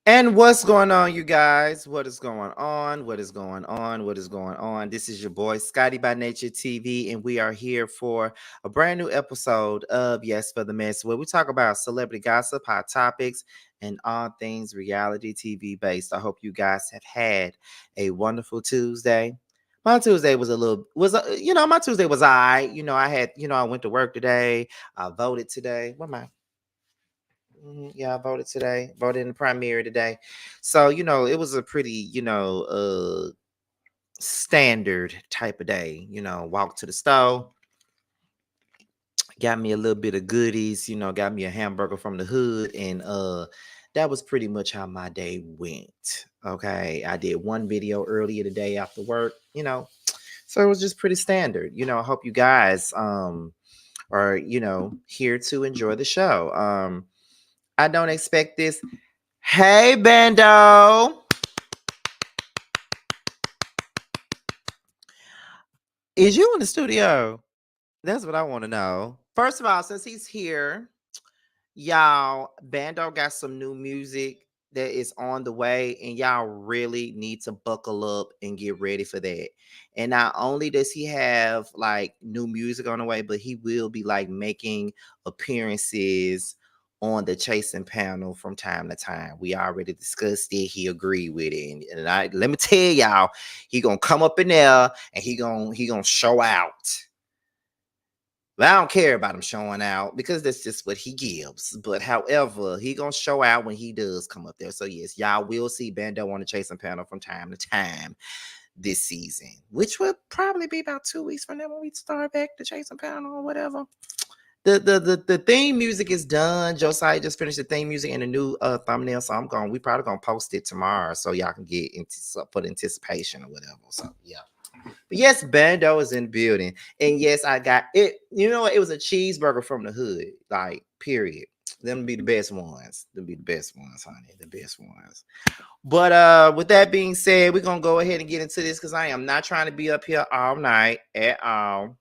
And what's going on, you guys? What is going on? What is going on? What is going on? This is your boy Scotty by Nature TV, and we are here for a brand new episode of Yes for the Mess, where we talk about celebrity gossip, hot topics, and all things reality TV based. I hope you guys have had a wonderful Tuesday. My Tuesday was my Tuesday was alright. I went to work today. I voted today. What am I? Yeah, I voted today. Voted in the primary today. So, it was a pretty, standard type of day. Walked to the store, got me a little bit of goodies, got me a hamburger from the hood, and that was pretty much how my day went. Okay. I did one video earlier today after work, So it was just pretty standard. I hope you guys are, here to enjoy the show. I don't expect this. Hey, Bando. Is you in the studio? That's what I want to know. First of all, since he's here, y'all, Bando got some new music that is on the way, and y'all really need to buckle up and get ready for that. And not only does he have like new music on the way, but he will be like making appearances on the chasing panel from time to time. We already discussed it. He agreed with it. And let me tell y'all, he gonna come up in there and he gonna show out. But I don't care about him showing out because that's just what he gives. But however, he gonna show out when he does come up there. So yes, y'all will see Bando on the chasing panel from time to time this season, which will probably be about 2 weeks from now when we start back the chasing panel or whatever. The theme music is done. Josiah just finished the theme music and the new thumbnail. So we probably gonna post it tomorrow so y'all can get into put anticipation or whatever. So yeah. But yes, Bando is in the building. And yes, I got it. You know what? It was a cheeseburger from the hood. Like, period. Them be the best ones. Them be the best ones, honey. The best ones. But with that being said, we're gonna go ahead and get into this because I am not trying to be up here all night at all.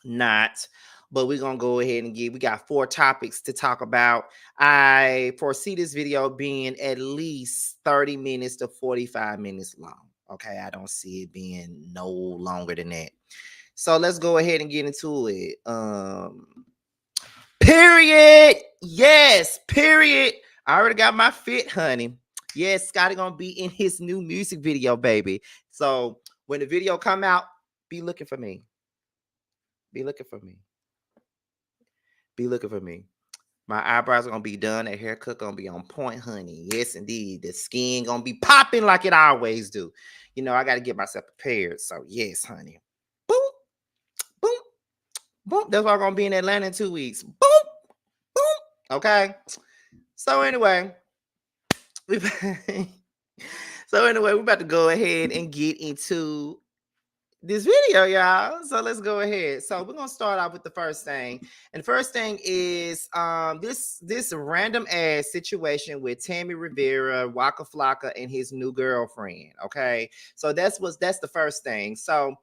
Not. But we're gonna go ahead and we got 4 topics to talk about. I foresee this video being at least 30 minutes to 45 minutes long. Okay, I don't see it being no longer than that. So let's go ahead and get into it. Period. Yes, period. I already got my fit, honey. Yes, Scotty gonna be in his new music video, baby. So when the video come out, be looking for me. Be looking for me. Be looking for me. My eyebrows are gonna be done. That haircut gonna be on point, honey. Yes, indeed. The skin gonna be popping like it always do. I gotta get myself prepared. So yes, honey. Boom, boom, boom. That's why I'm gonna be in Atlanta in 2 weeks. Boom, boom. Okay. So anyway, we we're about to go ahead and get into this video, y'all. So let's go ahead. So we're gonna start off with the first thing, and the first thing is this random ass situation with Tammy Rivera, Waka Flocka, and his new girlfriend. Okay, so that's the first thing. So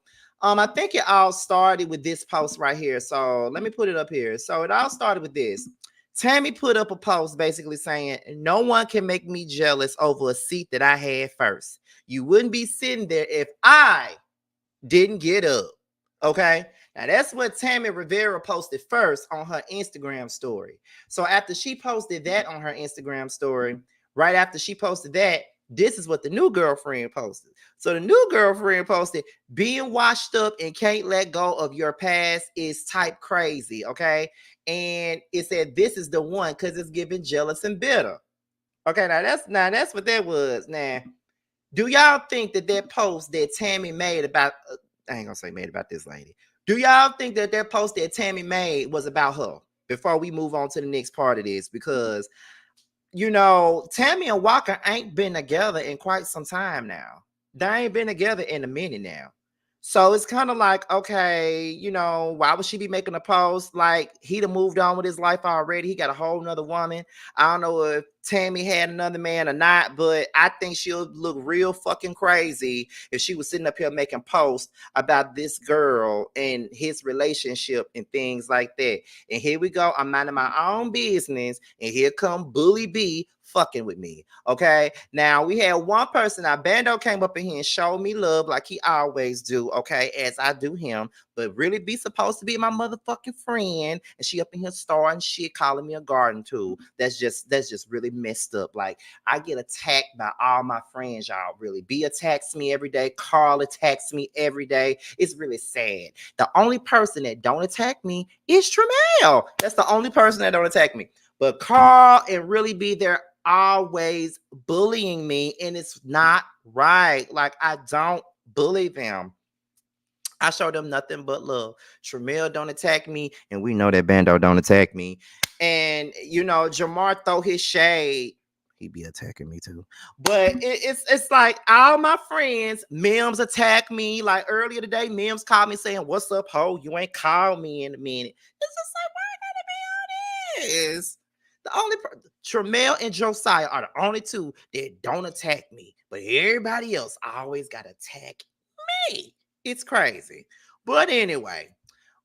I think it all started with this post right here. So let me put it up here. So it all started with this. Tammy put up a post basically saying, "No one can make me jealous over a seat that I had first. You wouldn't be sitting there if I didn't get up." Okay. Now that's what Tammy Rivera posted first on her Instagram story. So after she posted that on her Instagram story, right after she posted that, this is what the new girlfriend posted. So the new girlfriend posted, "Being washed up and can't let go of your past is type crazy." Okay. And it said, "This is the one because it's giving jealous and bitter." Okay. Now that's what that was. Now, do y'all think that post that Tammy made about, I ain't gonna say made about this lady. Do y'all think that post that Tammy made was about her? Before we move on to the next part of this, because Tammy and Waka ain't been together in quite some time now. They ain't been together in a minute now. So it's kind of like, okay, why would she be making a post? Like, he'd have moved on with his life already. He got a whole nother woman. I don't know if Tammy had another man or not, but I think she'll look real fucking crazy if she was sitting up here making posts about this girl and his relationship and things like that. And here we go. I'm minding my own business, and here come Bully B fucking with me. Okay. Now we had one person. Now Bando came up in here and showed me love like he always do. Okay, as I do him, but really be supposed to be my motherfucking friend. And she up in here starting shit, calling me a garden tool. That's just really messed up. Like I get attacked by all my friends, y'all. Really, B attacks me every day. Carl attacks me every day. It's really sad. The only person that don't attack me is Tremel. That's the only person that don't attack me. But Carl and really be there always bullying me, and it's not right. Like I don't bully them. I show them nothing but love. Tremel don't attack me, and we know that Bando don't attack me. And Jamar throw his shade. He be attacking me too. But it's like all my friends, Mims attack me. Like earlier today, Mims called me saying, "What's up, ho? You ain't called me in a minute." It's just like, why I gotta be on this? The only Tremel and Josiah are the only two that don't attack me. But everybody else always gotta attack me. It's crazy. But anyway,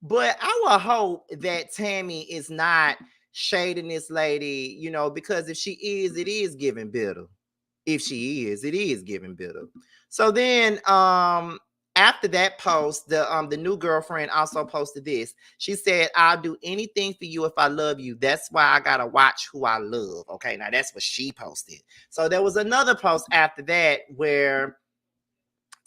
but I will hope that Tammy is not shading this lady, because if she is, it is giving bitter. If she is, it is giving bitter. So then after that post, the new girlfriend also posted this. She said, "I'll do anything for you if I love you. That's why I gotta watch who I love." Okay, now that's what she posted. So there was another post after that where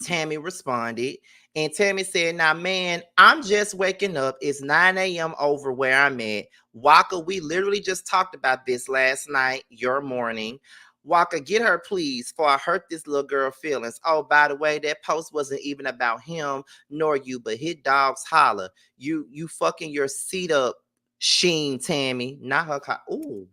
Tammy responded, and Tammy said, "Now, man, I'm just waking up. It's 9 a.m. over where I'm at. Waka, we literally just talked about this last night, your morning. Waka, get her, please, for I hurt this little girl feelings. Oh, by the way, that post wasn't even about him nor you, but hit dogs holler. You fucking your seat up, Sheen, Tammy, not her. Ooh."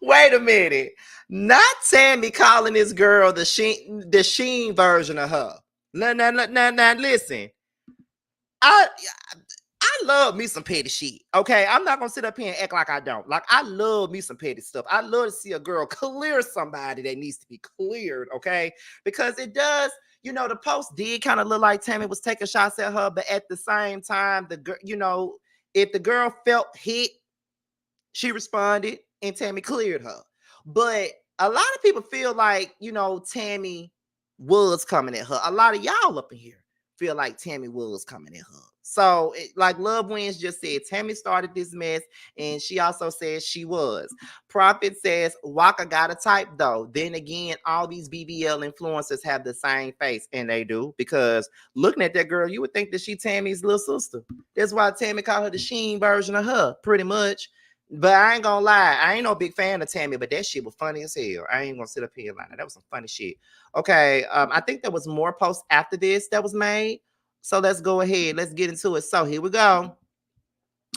Wait a minute. Not Tammy calling this girl the Sheen version of her. No, listen. I I love me some petty shit. Okay. I'm not gonna sit up here and act like I don't. Like I love me some petty stuff. I love to see a girl clear somebody that needs to be cleared. Okay. Because it does, the post did kind of look like Tammy was taking shots at her, but at the same time, the girl, if the girl felt hit, she responded and Tammy cleared her. But a lot of people feel like, Tammy was coming at her. A lot of y'all up in here feel like Tammy was coming at her. So, like Love Wins just said, Tammy started this mess, and she also says she was. Prophet says Waka got a type though. Then again, all these BBL influencers have the same face, and they do, because looking at that girl, you would think that she Tammy's little sister. That's why Tammy called her the Sheen version of her, pretty much. But I ain't gonna lie, I ain't no big fan of Tammy, but that shit was funny as hell. I ain't gonna sit up here and lie. That was some funny shit. Okay, I think there was more posts after this that was made. So let's go ahead. Let's get into it. So here we go.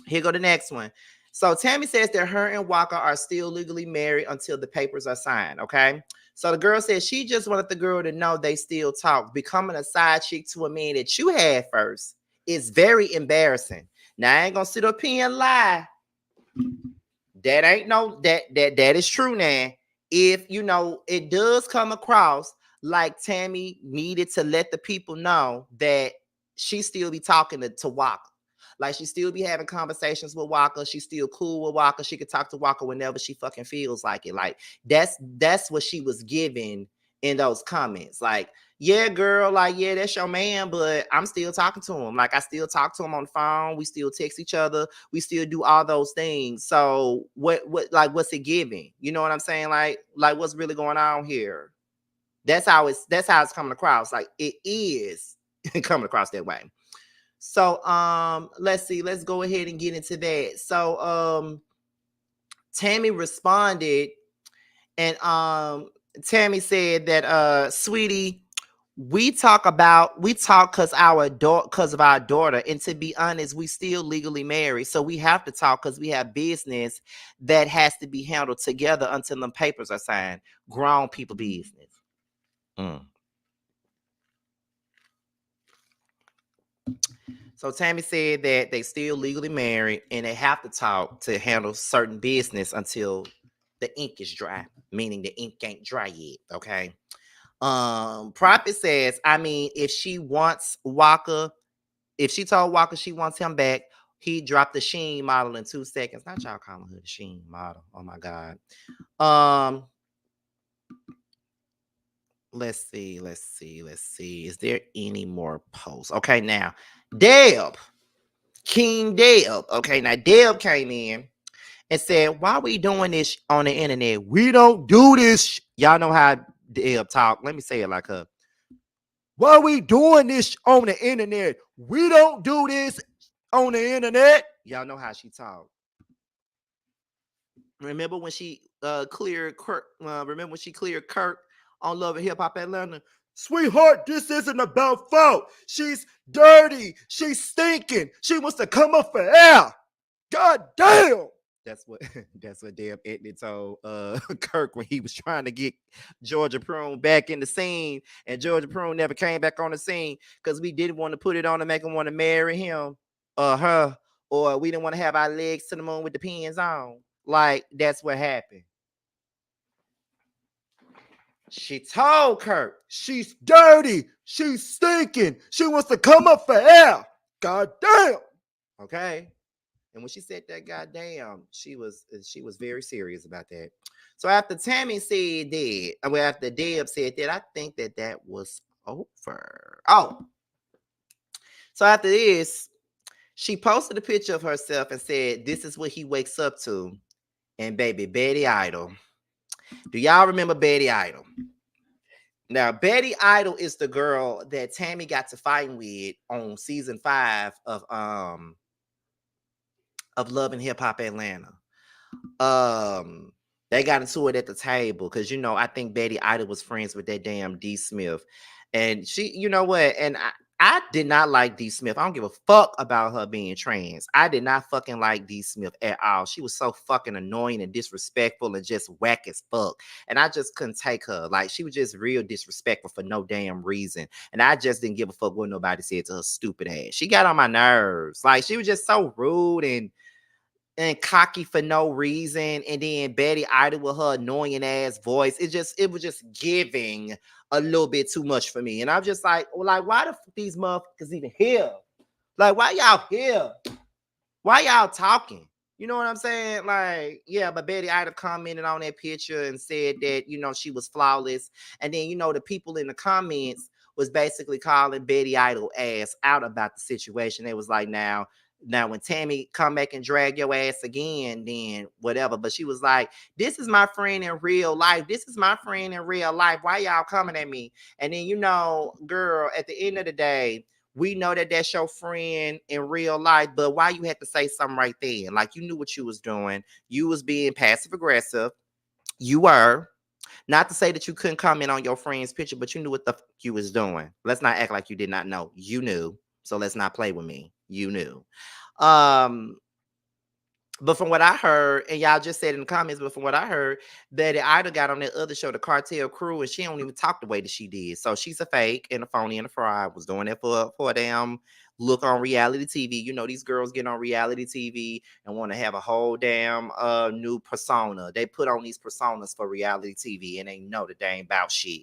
Here go the next one. So Tammy says that her and Waka are still legally married until the papers are signed. Okay. So the girl says she just wanted the girl to know they still talk. Becoming a side chick to a man that you had first is very embarrassing. Now I ain't gonna sit up here and lie. That ain't no that is true now. If it does come across like Tammy needed to let the people know that she still be talking to Waka. Like she still be having conversations with Waka. She's still cool with Waka. She could talk to Waka whenever she fucking feels like it. Like that's what she was giving in those comments. Like, yeah, girl, like, yeah, that's your man, but I'm still talking to him. Like, I still talk to him on the phone. We still text each other. We still do all those things. So what's it giving? You know what I'm saying? Like what's really going on here? That's how it's coming across. Like it is coming across that way. So let's see. Let's go ahead and get into that. So Tammy responded, and Tammy said that sweetie, we talk because of our daughter, and to be honest, we still legally married, so we have to talk because we have business that has to be handled together until the papers are signed. Grown people business. So Tammy said that they still legally married and they have to talk to handle certain business until the ink is dry, meaning the ink ain't dry yet. Okay. Prophet says, I mean, if she wants Waka, if she told Waka she wants him back, he dropped the Sheen model in 2 seconds. Not y'all calling her the Sheen model. Oh my God. Um, let's see. Is there any more posts? Okay, now Deb, King Deb. Okay, now Deb came in and said, "Why we doing this on the internet? We don't do this." Y'all know how Deb talk. Let me say it like her. Why we doing this on the internet? We don't do this on the internet. Y'all know how she talk. Remember when she cleared Kirk? Remember when she cleared Kirk on Love and Hip Hop Atlanta? Sweetheart, this isn't about fault. She's dirty. She's stinking. She wants to come up for air. God damn. That's what that's what Deb Edney told Kirk when he was trying to get Georgia Prune back in the scene, and Georgia Prune never came back on the scene because we didn't want to put it on to make him want to marry him or her, or we didn't want to have our legs to the moon with the pins on. Like that's what happened. She told Kirk she's dirty, she's stinking, she wants to come up for air. God damn. Okay. And when she said that, goddamn, she was very serious about that. So after Tammy said that, well, after Deb said that, I think that was over. Oh, so after this, she posted a picture of herself and said, "This is what he wakes up to." And baby, Betty Idol. Do y'all remember Betty Idol? Now, Betty Idol is the girl that Tammy got to fighting with on season 5 of Love and Hip Hop Atlanta. Um, they got into it at the table because I think Betty Idol was friends with that damn D Smith, and she, you know what? And I did not like D Smith. I don't give a fuck about her being trans. I did not fucking like D Smith at all. She was so fucking annoying and disrespectful and just whack as fuck. And I just couldn't take her. Like she was just real disrespectful for no damn reason. And I just didn't give a fuck what nobody said to her stupid ass. She got on my nerves. Like she was just so rude and cocky for no reason. And then Betty Idle with her annoying ass voice. It was just giving a little bit too much for me. And I'm just like, well, like, why the fuck these motherfuckers even here? Like, why y'all here? Why y'all talking? You know what I'm saying? Like, yeah, but Betty Idle commented on that picture and said that, she was flawless. And then, the people in the comments was basically calling Betty Idle ass out about the situation. It was like, now when Tammy come back and drag your ass again, then whatever. But she was like, this is my friend in real life. This is my friend in real life. Why y'all coming at me? And then, girl, at the end of the day, we know that that's your friend in real life, but why you had to say something right then? Like you knew what you was doing. You was being passive aggressive. You were. Not to say that you couldn't comment on your friend's picture, but you knew what the fuck you was doing. Let's not act like you did not know. You knew. So let's not play with me. You knew. Um, but from what I heard, and y'all just said in the comments, but from what I heard, Betty Ida got on that other show, the Cartel Crew, and she don't even talk the way that she did. So she's a fake and a phony and a fraud. Was doing it for a damn look on reality TV. These girls get on reality TV and want to have a whole damn new persona. They put on these personas for reality TV and they know that they ain't about shit.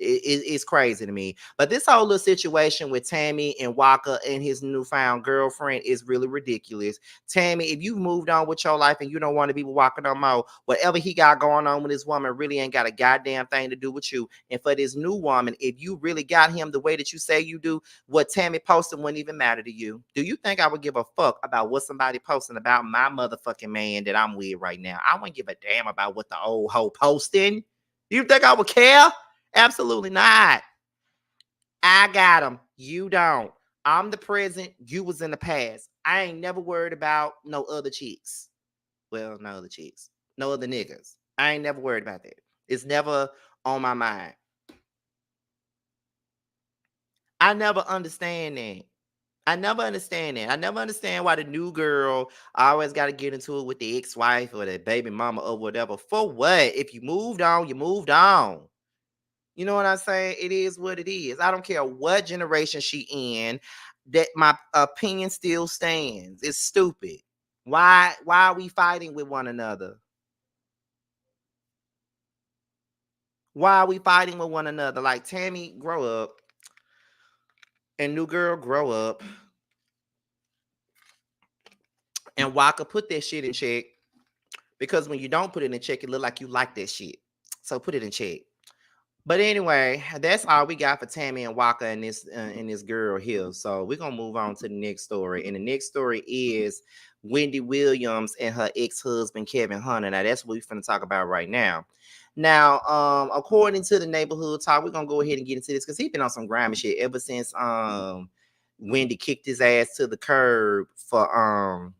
It's crazy to me. But this whole little situation with Tammy and Waka and his newfound girlfriend is really ridiculous. Tammy, if you moved on with your life and you don't want to be with Waka no more, whatever he got going on with this woman really ain't got a goddamn thing to do with you. And for this new woman, if you really got him the way that you say you do, what Tammy posted wouldn't even matter to you. Do you think I would give a fuck about what somebody posting about my motherfucking man that I'm with right now? I wouldn't give a damn about what the old hoe posting. Do you think I would care? Absolutely not. I got him. You don't. I'm the present. You was in the past. I ain't never worried about no other chicks. Well, no other chicks. No other niggas. I ain't never worried about that. It's never on my mind. I never understand that. I never understand that. I never understand why the new girl always got to get into it with the ex-wife or the baby mama or whatever. For what? If you moved on, you moved on. You know what I'm saying? It is what it is. I don't care what generation she in. that my opinion still stands. It's stupid. Why are we fighting with one another? Why are we fighting with one another? Like, Tammy, grow up. And new girl, grow up. And Waka, put that shit in check. Because when you don't put it in check, it look like you like that shit. So put it in check. But anyway, that's all we got for Tammy and Waka and this girl here. So we're gonna move on to the next story. And the next story is Wendy Williams and her ex-husband Kevin Hunter. Now that's what we're gonna talk about right now. Now, according to the neighborhood talk, we're gonna go ahead and get into this because he's been on some grimy shit ever since Wendy kicked his ass to the curb for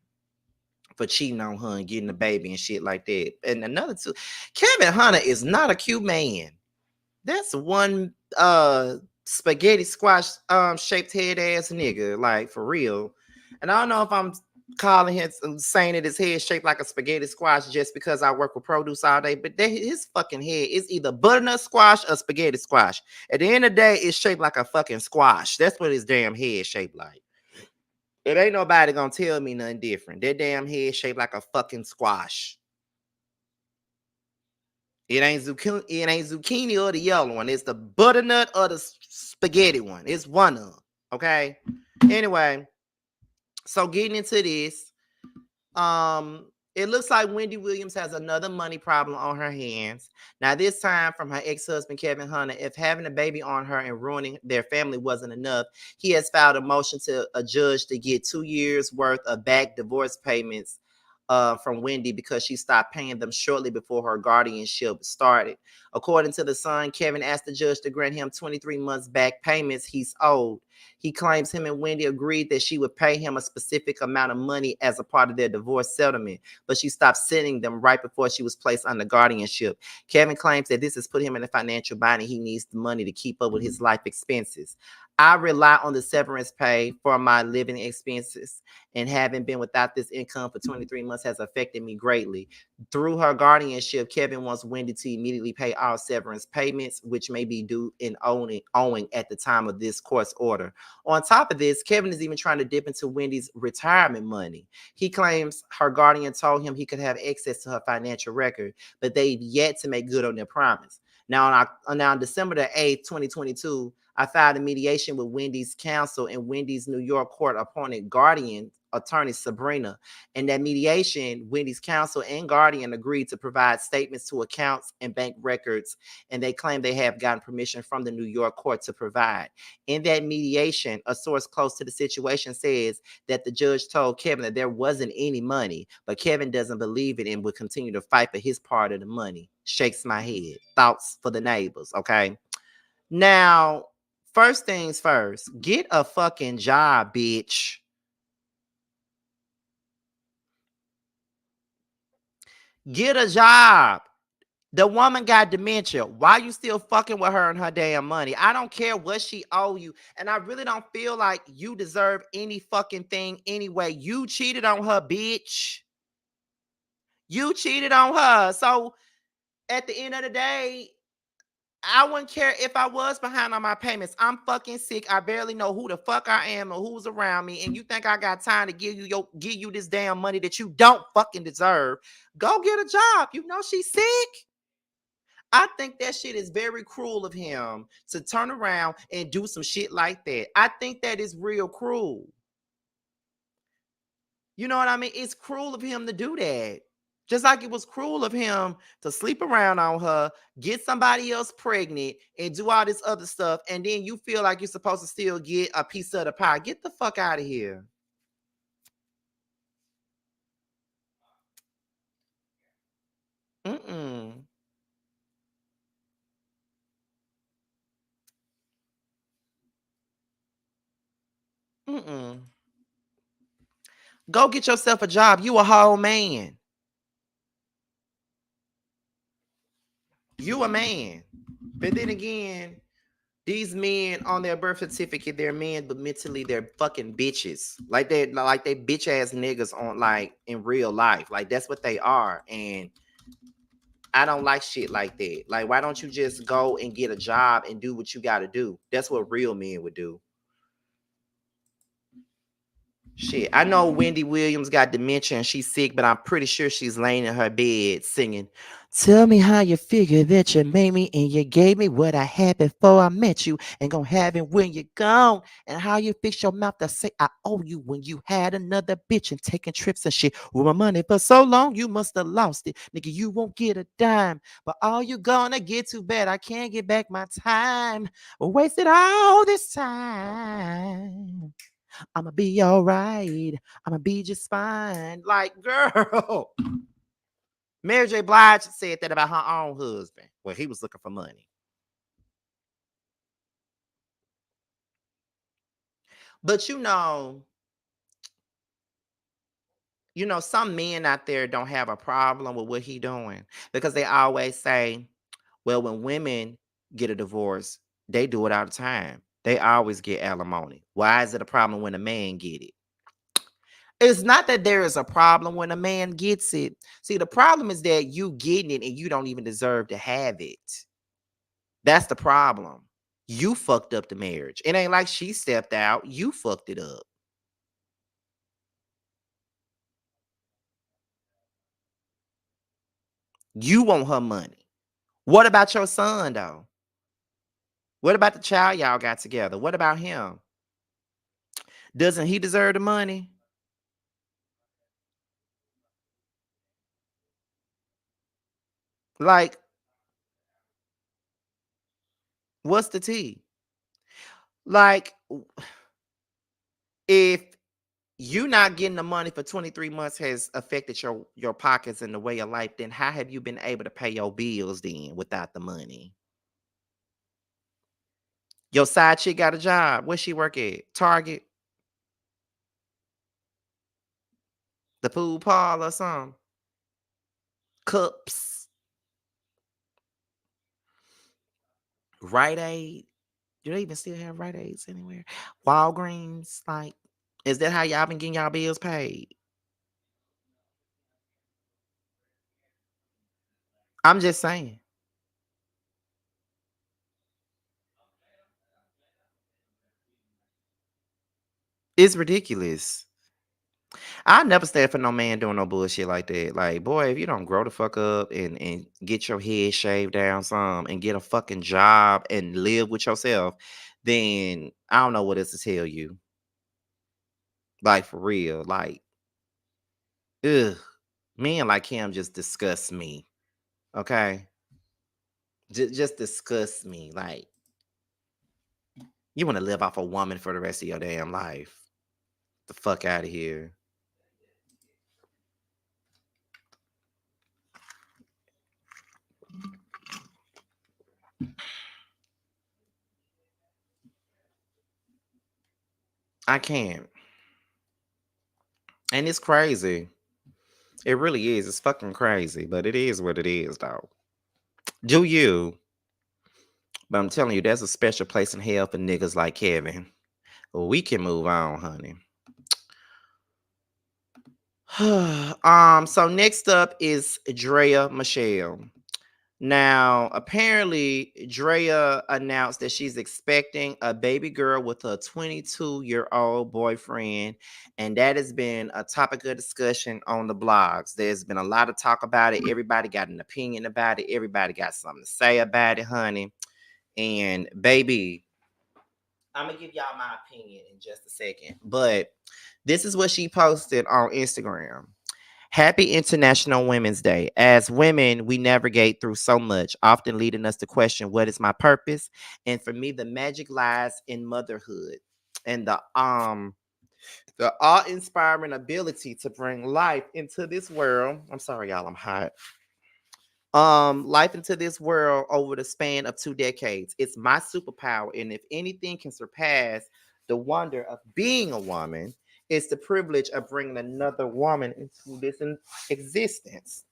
cheating on her and getting a baby and shit like that. And another two, Kevin Hunter is not a cute man. That's one spaghetti squash shaped head ass nigga, like for real. And I don't know if I'm calling him saying that his head shaped like a spaghetti squash just because I work with produce all day, but his fucking head is either butternut squash or spaghetti squash. At the end of the day, it's shaped like a fucking squash. That's what his damn head shaped like. It ain't nobody gonna tell me nothing different. That damn head shaped like a fucking squash. It ain't zucchini or the yellow one. It's the butternut or the spaghetti one. It's one of them. Okay. Anyway, so getting into this, it looks like Wendy Williams has another money problem on her hands. Now, this time from her ex-husband, Kevin Hunter. If having a baby on her and ruining their family wasn't enough, he has filed a motion to a judge to get 2 years worth of back divorce payments from Wendy because she stopped paying them shortly before her guardianship started. According to the Sun, Kevin asked the judge to grant him 23 months back payments he's owed. He claims him and Wendy agreed that she would pay him a specific amount of money as a part of their divorce settlement, but she stopped sending them right before she was placed under guardianship. Kevin claims that this has put him in a financial bind and he needs the money to keep up with his life expenses. I rely on the severance pay for my living expenses, and having been without this income for 23 months has affected me greatly. Through her guardianship, Kevin wants Wendy to immediately pay all severance payments, which may be due in owing at the time of this court's order. On top of this, Kevin is even trying to dip into Wendy's retirement money. He claims her guardian told him he could have access to her financial record, but they've yet to make good on their promise. Now, on December the 8th, 2022, I filed a mediation with Wendy's counsel and Wendy's New York court-appointed guardian attorney Sabrina. In that mediation, Wendy's counsel and guardian agreed to provide statements to accounts and bank records, and they claim they have gotten permission from the New York court to provide. In that mediation, a source close to the situation says that the judge told Kevin that there wasn't any money, but Kevin doesn't believe it and will continue to fight for his part of the money. Shakes my head. Thoughts for the neighbors, okay? Now, first things first, get a fucking job, bitch. Get a job. The woman got dementia. Why you still fucking with her and her damn money? I don't care what she owe you. And I really don't feel like you deserve any fucking thing anyway. You cheated on her, bitch. You cheated on her. So at the end of the day, I wouldn't care if I was behind on my payments. I'm fucking sick. I barely know who the fuck I am or who's around me. And you think I got time to give you this damn money that you don't fucking deserve? Go get a job. You know she's sick. I think that shit is very cruel of him to turn around and do some shit like that. I think that is real cruel. You know what I mean? It's cruel of him to do that. Just like it was cruel of him to sleep around on her, get somebody else pregnant, and do all this other stuff. And then you feel like you're supposed to still get a piece of the pie. Get the fuck out of here. Mm-mm. Mm-mm. Go get yourself a job. You a whole man. You a man. But then again, these men on their birth certificate, they're men, but mentally they're fucking bitches. Like they bitch ass niggas on like in real life. Like that's what they are. And I don't like shit like that. Like, why don't you just go and get a job and do what you gotta do? That's what real men would do. Shit, I know Wendy Williams got dementia and she's sick, but I'm pretty sure she's laying in her bed singing, "Tell me how you figure that you made me and you gave me what I had before I met you and gonna have it when you're gone. And how you fix your mouth to say I owe you when you had another bitch and taking trips and shit with my money for so long you must have lost it. Nigga, you won't get a dime, but all you gonna get too bad. I can't get back my time. Wasted all this time. I'ma be all right. I'ma be just fine." Like, girl, Mary J. Blige said that about her own husband. Well, he was looking for money. But some men out there don't have a problem with what he doing because they always say, well, when women get a divorce, they do it all the time. They always get alimony. Why is it a problem when a man get it? It's not that there is a problem when a man gets it. See, the problem is that you getting it and you don't even deserve to have it. That's the problem. You fucked up the marriage. It ain't like she stepped out. You fucked it up. You want her money. What about your son, though? What about the child y'all got together? What about him? Doesn't he deserve the money? Like, what's the tea? Like, if you not getting the money for 23 months has affected your pockets and the way of life, then how have you been able to pay your bills then without the money? Your side chick got a job. Where she work at? Target, the food parlor, or something. Cups, Rite Aid. Do they even still have Rite Aids anywhere? Walgreens. Like, is that how y'all been getting y'all bills paid? I'm just saying. It's ridiculous. I never stand for no man doing no bullshit like that. Like, boy, if you don't grow the fuck up and get your head shaved down some and get a fucking job and live with yourself, then I don't know what else to tell you. Like, for real. Like, ugh. Men like him just disgust me. Okay? Just disgust me. Like, you want to live off a woman for the rest of your damn life. The fuck out of here. I can't. And it's crazy. It really is. It's fucking crazy. But it is what it is, though. Do you? But I'm telling you, there's a special place in hell for niggas like Kevin. We can move on, honey. So next up is Draya Michele. Now, apparently, Draya announced that she's expecting a baby girl with a 22-year-old boyfriend, and that has been a topic of discussion on the blogs. There's been a lot of talk about it. Everybody got an opinion about it. Everybody got something to say about it, honey. And baby, I'm gonna give y'all my opinion in just a second, but this is what she posted on Instagram. Happy International Women's Day. As women, we navigate through so much, often leading us to question what is my purpose. And for me, the magic lies in motherhood and the awe-inspiring ability to bring life into this world. I'm sorry, y'all, I'm hot. Life into this world over the span of 2 decades. It's my superpower, and if anything can surpass the wonder of being a woman, it's the privilege of bringing another woman into this existence.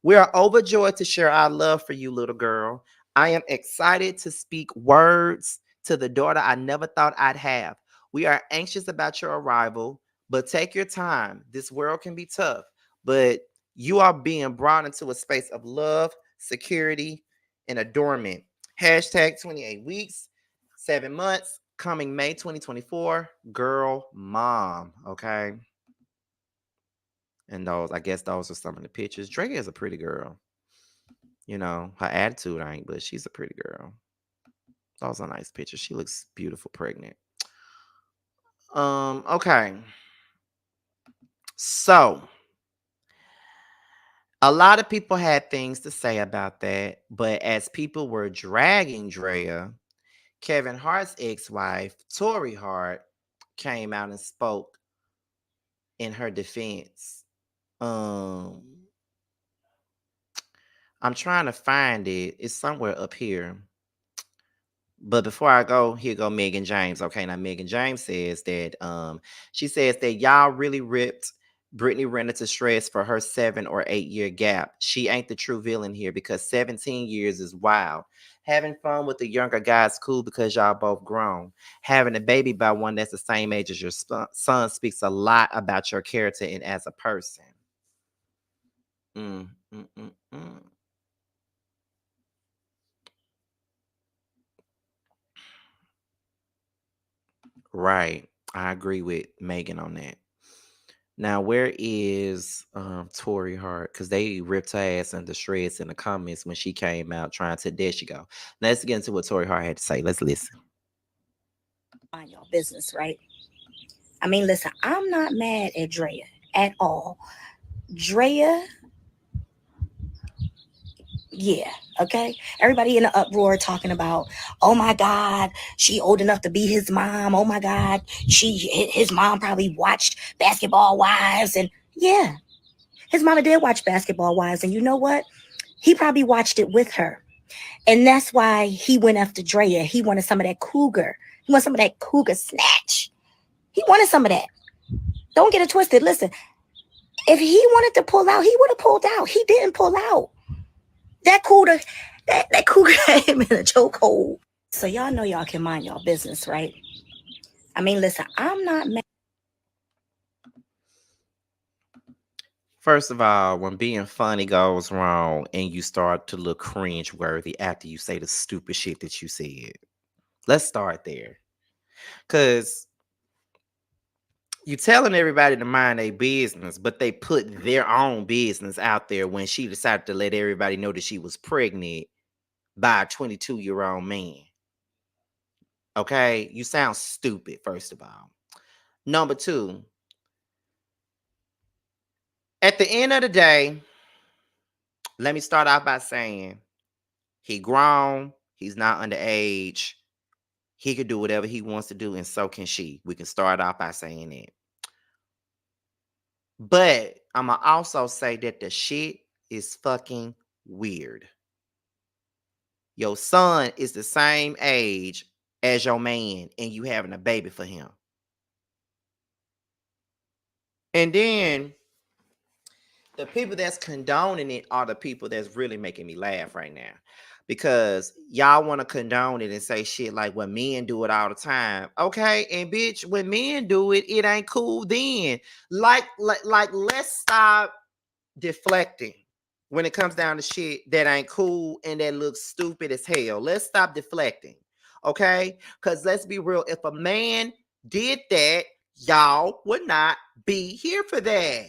We are overjoyed to share our love for you, little girl. I am excited to speak words to the daughter I never thought I'd have. We are anxious about your arrival, but take your time. This world can be tough, but you are being brought into a space of love, security, and adornment. Hashtag 28 weeks, 7 months. Coming May 2024, Girl Mom. Okay. And those, I guess those are some of the pictures. Drake is a pretty girl. You know, her attitude ain't, but she's a pretty girl. Those are nice pictures. She looks beautiful, pregnant. Okay. So a lot of people had things to say about that, but as people were dragging Draya, Kevin Hart's ex-wife, Tori Hart, came out and spoke in her defense. Um, I'm trying to find it. It's somewhere up here. But before I go, here go Megan James. Okay, now Megan James says that she says that y'all really ripped Brittany Renner to shreds for her 7 or 8 year gap. She ain't the true villain here because 17 years is wild. Having fun with the younger guy's cool because y'all both grown. Having a baby by one that's the same age as your son speaks a lot about your character and as a person. Mm, mm, mm, mm. Right. I agree with Megan on that. Now, where is Tori Hart? Because they ripped her ass into shreds in the comments when she came out trying to. There she go. Now, let's get into what Tori Hart had to say. Let's listen. Mind your business, right? I mean, listen, I'm not mad at Draya at all. Draya, yeah, okay. Everybody in the uproar talking about, oh my God, she old enough to be his mom. Oh my God, his mom probably watched Basketball Wives, and yeah, his mama did watch Basketball Wives, and you know what? He probably watched it with her, and that's why he went after Draya. He wanted some of that cougar. He wanted some of that cougar snatch. He wanted some of that. Don't get it twisted. Listen, if he wanted to pull out, he would have pulled out. He didn't pull out. That cougar, that cougar had him in a chokehold. So y'all know y'all can mind y'all business, right? I mean, listen, I'm not mad. First of all, when being funny goes wrong and you start to look cringe worthy after you say the stupid shit that you said, let's start there. Because you telling everybody to mind their business, but they put their own business out there when she decided to let everybody know that she was pregnant by a 22-year-old man. Okay, you sound stupid, first of all. Number two, at the end of the day, let me start off by saying he grown, he's not underage, he could do whatever he wants to do, and so can she. We can start off by saying that. But I'ma also say that the shit is fucking weird. Your son is the same age as your man, and you having a baby for him. And then the people that's condoning it are the people that's really making me laugh right now. Because y'all want to condone it and say shit like, well, men do it all the time. Okay. And bitch, when men do it, it ain't cool then. Like let's stop deflecting when it comes down to shit that ain't cool and that looks stupid as hell. Let's stop deflecting. Okay. Because let's be real. If a man did that, y'all would not be here for that.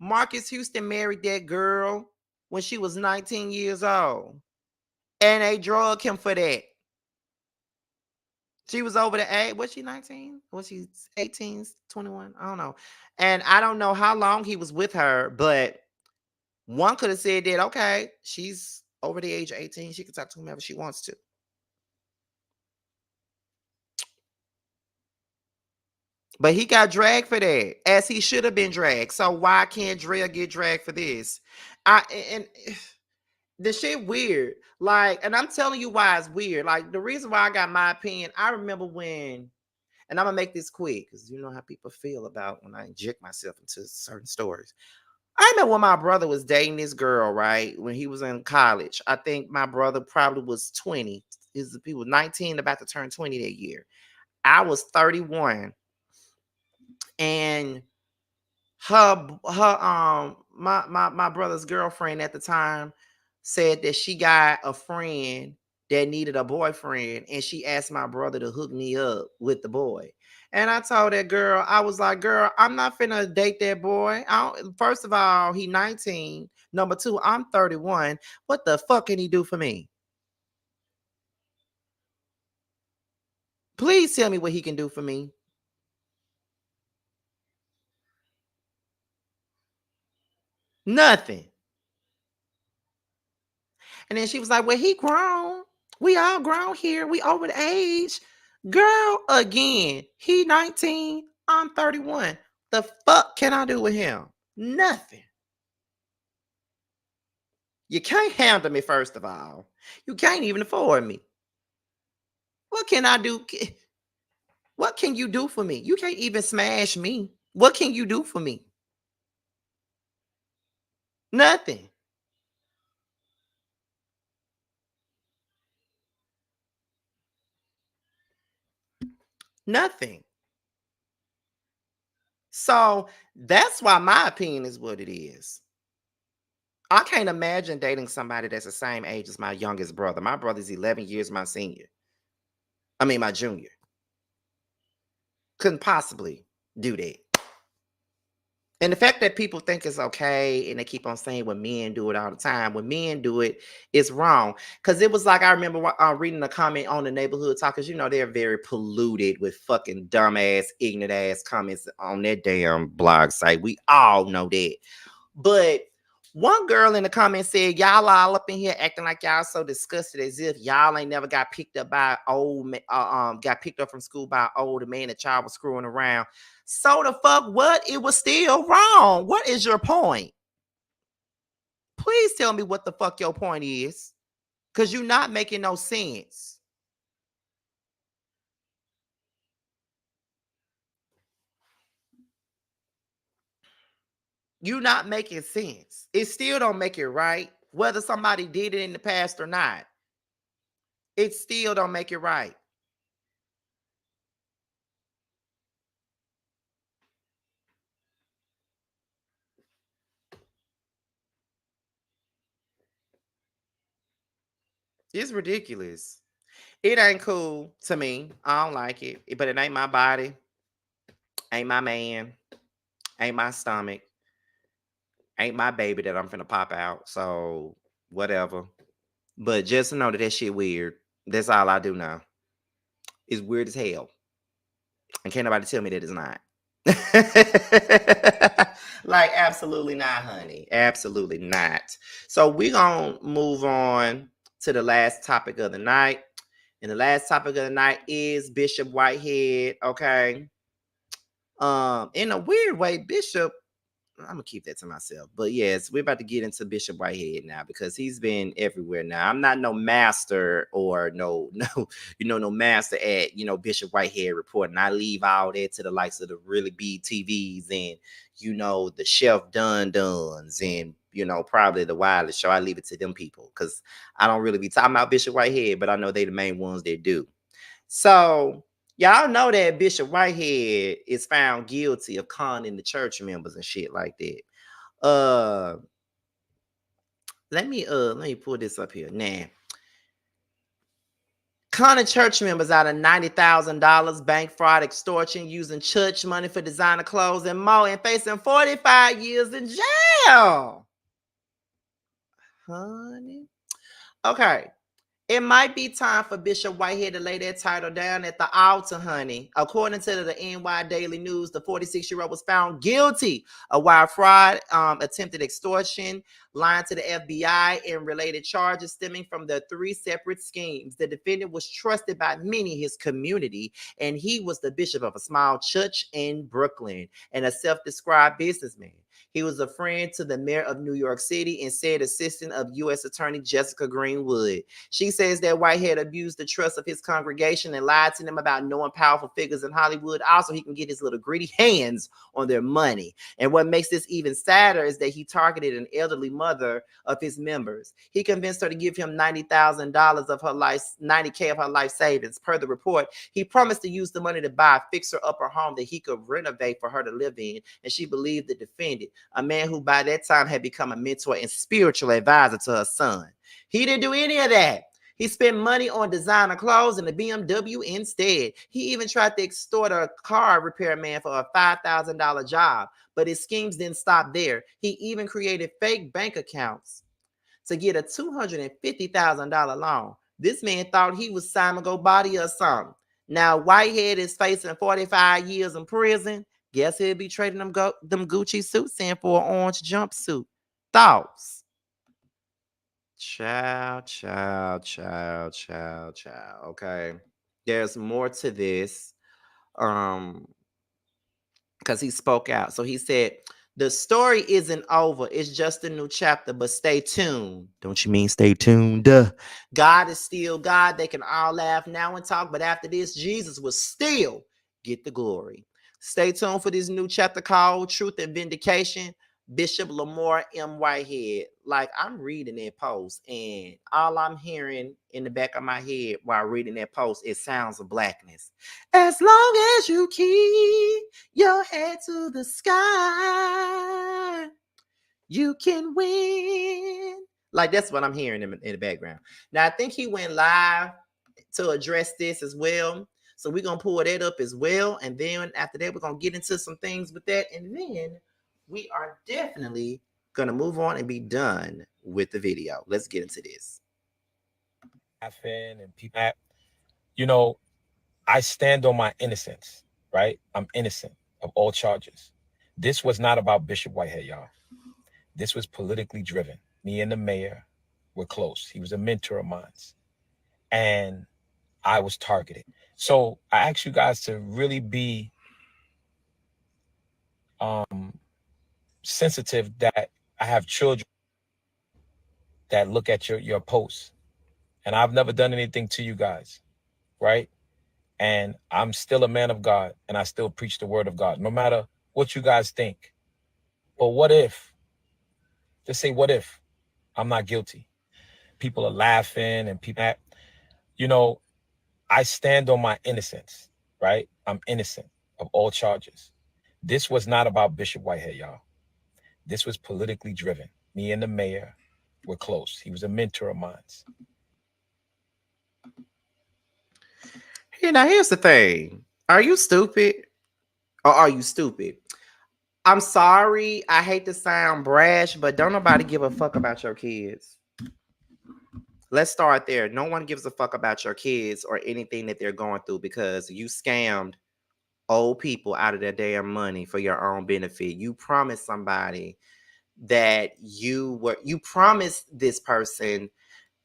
Marcus Houston married that girl when she was 19 years old. And they drug him for that. She was over the age. Was she 19? Was she 18, 21? I don't know. And I don't know how long he was with her, but one could have said that, okay, she's over the age of 18. She can talk to whomever she wants to. But he got dragged for that, as he should have been dragged. So why can't Drea get dragged for this? And the shit weird. Like, and I'm telling you why it's weird. Like, the reason why I got my opinion, I remember when, and I'm gonna make this quick because you know how people feel about when I inject myself into certain stories. I remember when my brother was dating this girl, right? When he was in college. I think my brother probably was 20. He was 19, about to turn 20 that year. I was 31. And my brother's girlfriend at the time said that she got a friend that needed a boyfriend, and she asked my brother to hook me up with the boy. And I told that girl, I was like, girl, I'm not finna date that boy. First of all, he 19. Number two, I'm 31. What the fuck can he do for me? Please tell me what he can do for me. Nothing. And then she was like, well, he grown. We all grown here. We over the age. Girl, again, he 19. I'm 31. The fuck can I do with him? Nothing. You can't handle me, first of all. You can't even afford me. What can I do? What can you do for me? You can't even smash me. What can you do for me? Nothing. Nothing. So that's why my opinion is what it is. I can't imagine dating somebody that's the same age as my youngest brother. My brother's 11 years my senior. I mean, my junior. Couldn't possibly do that. And the fact that people think it's okay and they keep on saying when men do it all the time, when men do it, it's wrong. Because it was like, I remember reading a comment on the neighborhood talk, because, you know, they're very polluted with fucking dumbass, ignorant ass comments on their damn blog site. We all know that. But one girl in the comments said, y'all all up in here acting like y'all so disgusted as if y'all ain't never got picked up by got picked up from school by an older man that y'all was screwing around. So the fuck what? It was still wrong. What is your point? Please tell me what the fuck your point is. Because you're not making no sense. You're not making sense. It still don't make it right. Whether somebody did it in the past or not. It still don't make it right. It's ridiculous. It ain't cool to me. I don't like it. But it ain't my body. Ain't my man. Ain't my stomach. Ain't my baby that I'm finna pop out. So whatever. But just know that shit weird. That's all I do now. It's weird as hell. And can't nobody tell me that it's not. Like, absolutely not, honey. Absolutely not. So we're gonna move on to the last topic of the night. And the last topic of the night is Bishop Whitehead. Okay. In a weird way, Bishop, I'm gonna keep that to myself. But yes, we're about to get into Bishop Whitehead now, because he's been everywhere now. I'm not no master or no master at Bishop Whitehead reporting. I leave all that to the likes of the really big TVs and the Chef Duns and probably the Wireless Show. I leave it to them people, because I don't really be talking about Bishop Whitehead, but I know they the main ones that do. So y'all know that Bishop Whitehead is found guilty of conning the church members and shit like that. Let me pull this up here. Now, conning church members out of $90,000, bank fraud, extortion, using church money for designer clothes and more, and facing 45 years in jail. Honey. Okay. It might be time for Bishop Whitehead to lay that title down at the altar, honey. According to the NY Daily News, the 46-year-old was found guilty of wire fraud, attempted extortion, lying to the FBI, and related charges stemming from the three separate schemes. The defendant was trusted by many in his community, and he was the bishop of a small church in Brooklyn and a self-described businessman. He was a friend to the mayor of New York City and said assistant of U.S. Attorney Jessica Greenwood. She says that Whitehead abused the trust of his congregation and lied to them about knowing powerful figures in Hollywood. Also, he can get his little greedy hands on their money. And what makes this even sadder is that he targeted an elderly mother of his members. He convinced her to give him $90,000 of her life, $90K of her life savings. Per the report, he promised to use the money to buy a fixer-upper home that he could renovate for her to live in, and she believed the defendant, a man who by that time had become a mentor and spiritual advisor to her son. He didn't do any of that. He spent money on designer clothes and a BMW instead. He even tried to extort a car repairman for a $5,000 job, but his schemes didn't stop there. He even created fake bank accounts to get a $250,000 loan. This man thought he was Simon Gobadi or something. Now Whitehead is facing 45 years in prison. Guess he'll be trading them Gucci suits in for an orange jumpsuit. Thoughts? Child, child, child, child, child. Okay. There's more to this. Um, because he spoke out. So he said, the story isn't over. It's just a new chapter, but stay tuned. Don't you mean stay tuned? Duh. God is still God. They can all laugh now and talk, but after this, Jesus will still get the glory. Stay tuned for this new chapter called Truth and Vindication. Bishop Lamar M. Whitehead. Like, I'm reading that post, and all I'm hearing in the back of my head while reading that post is sounds of blackness. As long as you keep your head to the sky, you can win. Like, that's what I'm hearing in the background. Now, I think he went live to address this as well. So we're going to pull that up as well. And then after that, we're going to get into some things with that. And then we are definitely going to move on and be done with the video. Let's get into this. Laughing and people, you know, I stand on my innocence, right? I'm innocent of all charges. This was not about Bishop Whitehead, y'all. This was politically driven. Me and the mayor were close. He was a mentor of mine. And I was targeted. So I ask you guys to really be um, sensitive that I have children that look at your posts. And I've never done anything to you guys, right? And I'm still a man of God, and I still preach the word of God, no matter what you guys think. But what if, just say, what if I'm not guilty? People are laughing and people, you know, I stand on my innocence, right? I'm innocent of all charges. This was not about Bishop Whitehead, y'all. This was politically driven. Me and the mayor were close. He was a mentor of mine. Here, now here's the thing. Are you stupid? Or are you stupid? I'm sorry. I hate to sound brash, but don't nobody give a fuck about your kids. Let's start there. No one gives a fuck about your kids or anything that they're going through because you scammed old people out of their damn money for your own benefit. You promised somebody that you promised this person,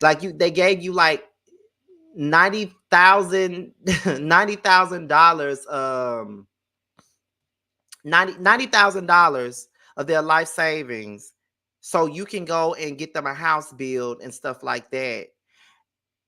like, they gave you like $90,000 $90,000 of their life savings so you can go and get them a house built and stuff like that.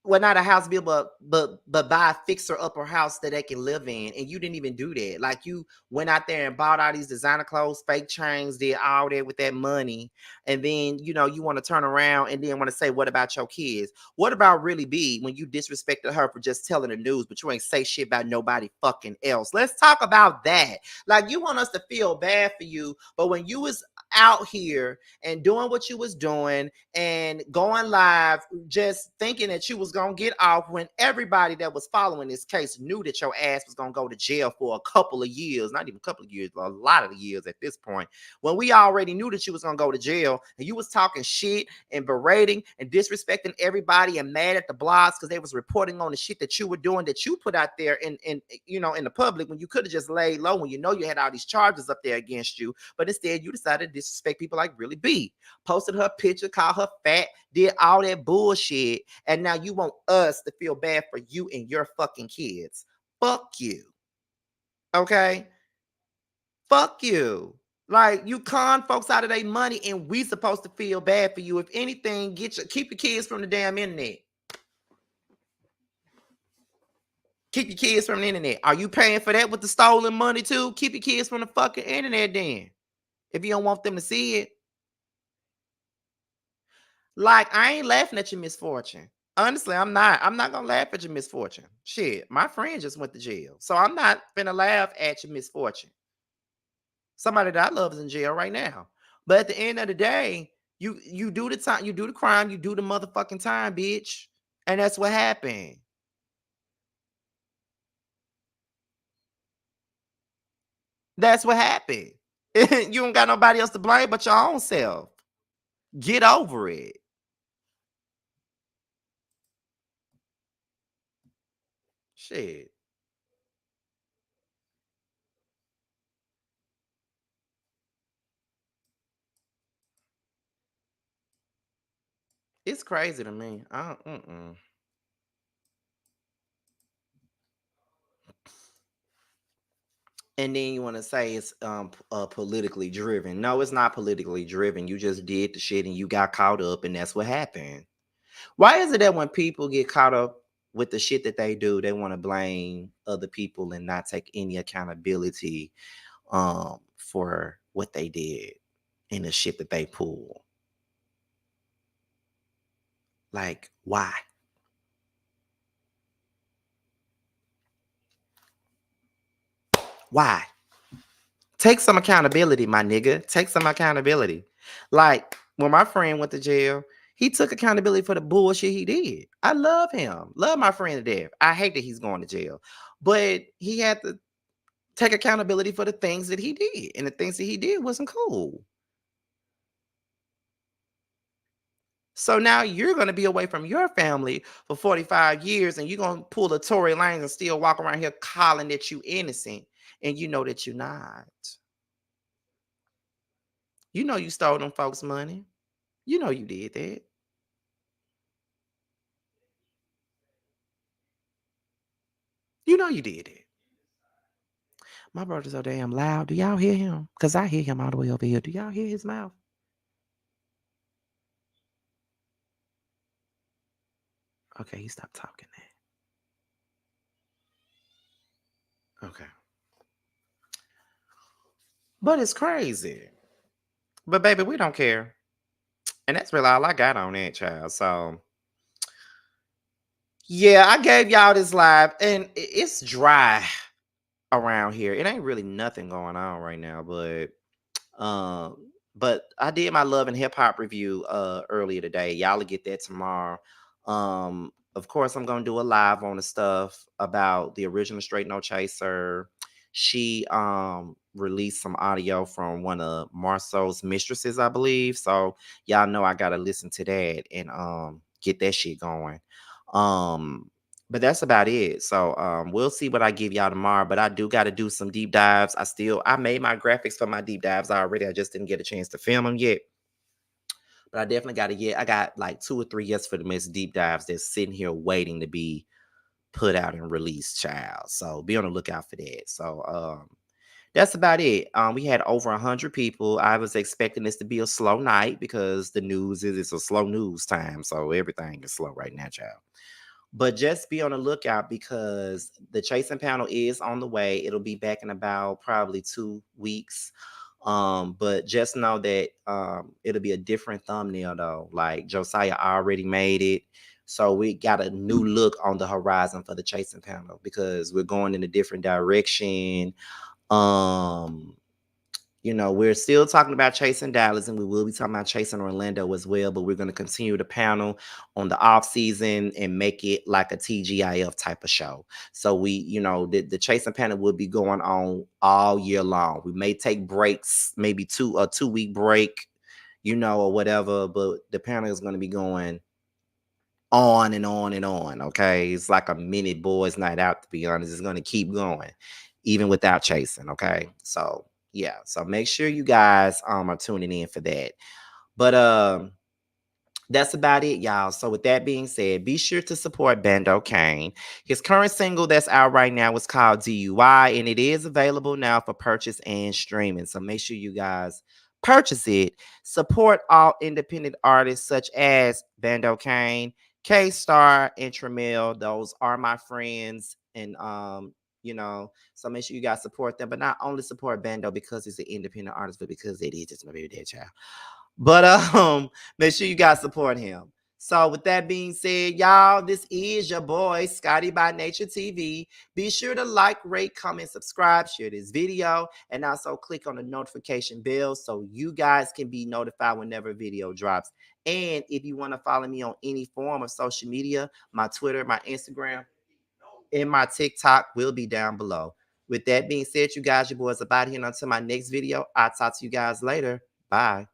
Well, not a house bill, but buy a fixer upper house that they can live in. And you didn't even do that. Like, you went out there and bought all these designer clothes, fake chains, did all that with that money. And then, you want to turn around and then want to say, what about your kids? What about really be when you disrespected her for just telling the news, but you ain't say shit about nobody fucking else? Let's talk about that. Like, you want us to feel bad for you, but when you was out here and doing what you was doing and going live, just thinking that you was gonna get off, when everybody that was following this case knew that your ass was gonna go to jail for a couple of years, not even a couple of years, a lot of years at this point, when we already knew that you was gonna go to jail, and you was talking shit and berating and disrespecting everybody and mad at the blogs because they was reporting on the shit that you were doing, that you put out there in the public, when you could have just laid low, when you had all these charges up there against you. But instead you decided to disrespect people like Really B. Posted her picture, called her fat, did all that bullshit, and now you want us to feel bad for you and your fucking kids. Fuck you. Okay? Fuck you. Like, you con folks out of their money, and we supposed to feel bad for you. If anything, keep your kids from the damn internet. Keep your kids from the internet. Are you paying for that with the stolen money too? Keep your kids from the fucking internet then. If you don't want them to see it. Like, I ain't laughing at your misfortune. Honestly, I'm not. I'm not gonna laugh at your misfortune. Shit, my friend just went to jail. So I'm not gonna laugh at your misfortune. Somebody that I love is in jail right now. But at the end of the day, you do the time, you do the crime, you do the motherfucking time, bitch. And that's what happened. That's what happened. You don't got nobody else to blame but your own self. Get over it. Shit. It's crazy to me. And then you want to say it's politically driven. No, it's not politically driven. You just did the shit and you got caught up, and that's what happened. Why is it that when people get caught up with the shit that they do, they want to blame other people and not take any accountability for what they did and the shit that they pull? Like, why? Why? Take some accountability, my nigga. Take some accountability. Like when my friend went to jail, he took accountability for the bullshit he did. I love him. Love my friend to death. I hate that he's going to jail. But he had to take accountability for the things that he did. And the things that he did wasn't cool. So now you're going to be away from your family for 45 years and you're going to pull a Tory Lanez and still walk around here calling that you innocent. And you know that you're not. You know you stole them folks' money. You know you did that. You know you did it. My brother's so damn loud. Do y'all hear him? Because I hear him all the way over here. Do y'all hear his mouth? Okay, he stopped talking now. Okay. But it's crazy. But baby, we don't care. And that's really all I got on that, child. So yeah, I gave y'all this live and it's dry around here. It ain't really nothing going on right now, but I did my love and hip hop review earlier today. Y'all will get that tomorrow. Of course, I'm gonna do a live on the stuff about the original Straight No Chaser. She released some audio from one of Marceau's mistresses, I believe. So y'all know I gotta listen to that and get that shit going. Um but that's about it. So we'll see what I give y'all tomorrow. But I do got to do some deep dives. I made my graphics for my deep dives already. I just didn't get a chance to film them yet. But I definitely got to get. I got like 2 or 3 yes for the miss deep dives that's sitting here waiting to be put out and released, child. So be on the lookout for that. So that's about it. We had over 100 people. I was expecting this to be a slow night because the news is it's a slow news time. So everything is slow right now, child. But just be on the lookout because the chasing panel is on the way. It'll be back in about probably 2 weeks. But just know that it'll be a different thumbnail though. Like Josiah already made it. So we got a new look on the horizon for the chasing panel because we're going in a different direction. Um, we're still talking about chasing Dallas and we will be talking about chasing Orlando as well, but we're going to continue the panel on the off season and make it like a TGIF type of show. So the chasing panel will be going on all year long. We may take breaks, maybe a 2 week break, or whatever, but the panel is going to be going on and on and on. Okay. It's like a mini boys night out, to be honest. It's going to keep going even without chasing. Okay. So yeah. So make sure you guys are tuning in for that. But that's about it, y'all. So with that being said, be sure to support Bando Kane. His current single that's out right now is called DUI, and it is available now for purchase and streaming. So make sure you guys purchase it. Support all independent artists such as Bando Kane, K-Star, and Tramiel. Those are my friends. And so make sure you guys support them. But not only support Bando because he's an independent artist, but because it is just my baby dad child. But make sure you guys support him. So with that being said, y'all, this is your boy, Scotty by Nature TV. Be sure to like, rate, comment, subscribe, share this video, and also click on the notification bell so you guys can be notified whenever a video drops. And if you want to follow me on any form of social media, my Twitter, my Instagram, and my TikTok will be down below. With that being said, you guys, your boys are about here. And until my next video, I'll talk to you guys later. Bye.